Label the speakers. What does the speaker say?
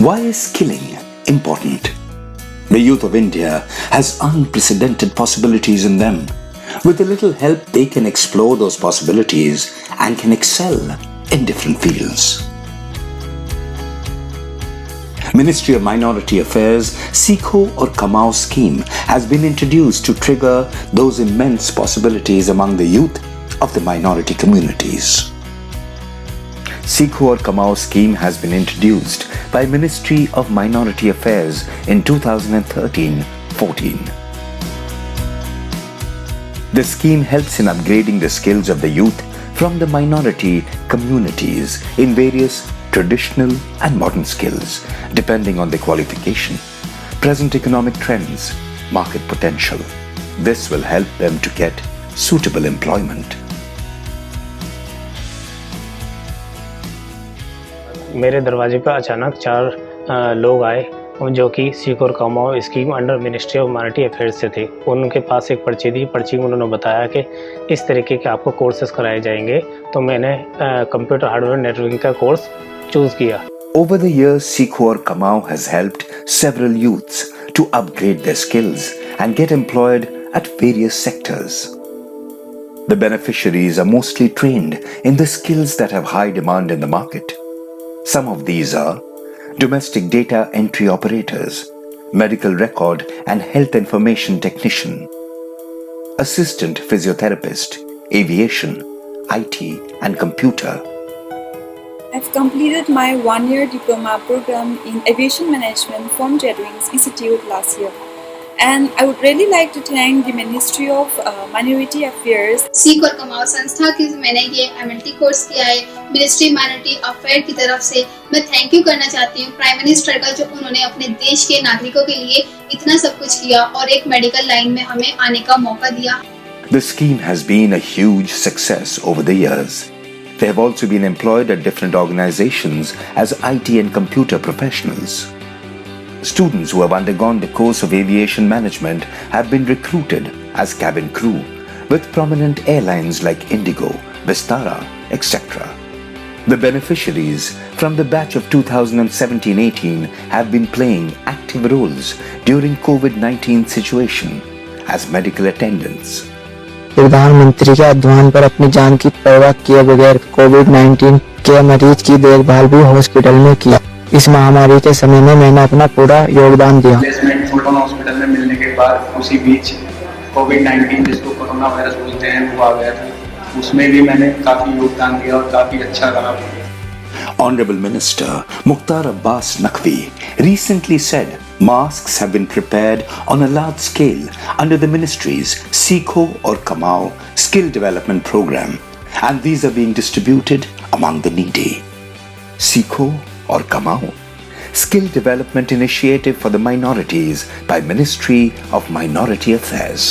Speaker 1: Why is skilling important? The youth of India has unprecedented possibilities in them. With a little help, they can explore those possibilities and can excel in different fields. Ministry of Minority Affairs Seekho aur Kamao scheme has been introduced to trigger those immense possibilities among the youth of the minority communities. Seekho aur Kamao scheme has been introduced by Ministry of Minority Affairs in 2013-14. The scheme helps in upgrading the skills of the youth from the minority communities in various traditional and modern skills, depending on their qualification, present economic trends, market potential. This will help them to get suitable employment.
Speaker 2: मेरे दरवाजे पर अचानक 4 लोग आए जो कि सीखो और कमाओ scheme under ministry of minority affairs से थे। उनके पास एक पर्ची दी। पर्ची में उन्होंने बताया कि इस तरीके के आपको कोर्सेज कराए जाएंगे, तो मैंने कंप्यूटर हार्डवेयर नेटवर्किंग का कोर्स चूज किया।
Speaker 1: Over the years, Seekho aur Kamao has helped several youths to upgrade their skills and get employed at various sectors. The beneficiaries are mostly trained in the skills that have high demand in the market. Some of these are domestic data entry operators, medical record and health information technician, assistant physiotherapist, aviation, IT and computer.
Speaker 3: I've completed my 1-year diploma program in aviation management from Jedwings Institute last year. And I would really like to thank the Ministry of Minority Affairs.
Speaker 4: सीखो और कमाओ संस्था की मैंने ये MLT course किया है ministry minority affair की तरफ से। मैं थैंक यू करना चाहती हूँ प्राइम मिनिस्टर का, जो उन्होंने अपने देश के नागरिकों के लिए इतना सब कुछ किया और एक मेडिकल लाइन में हमें आने का मौका दिया।
Speaker 1: The scheme has been a huge success over the years. They have also been employed at different organizations as IT and computer professionals. Students who have undergone the course of aviation management have been recruited as cabin crew with prominent airlines like Indigo, Vistara, etc. The beneficiaries from the batch of 2017-18 have been playing active roles during COVID-19 situation as medical attendants.
Speaker 5: प्रधानमंत्री के आह्वान पर अपनी जान की परवाह किए बगैर कोविड-19 के मरीज की देखभाल भी हॉस्पिटल में की। इस महामारी के समय में मैंने अपना पूरा योगदान दिया।
Speaker 6: प्लेसमेंट फुलटन हॉस्पिटल में मिलने के बाद उसी बीच कोविड-19 जिसको कोरोना वायरस बोलते हैं वो आ गया था। उसमें भी मैंने काफी योगदान दिया और काफी अच्छा रहा।
Speaker 1: Honorable Minister Mukhtar Abbas Naqvi recently said masks have been prepared on a large scale under the ministry's Seekho aur Kamao skill development program, and these are being distributed among the needy. Seekho aur Kamao, skill development initiative for the minorities by Ministry of Minority Affairs.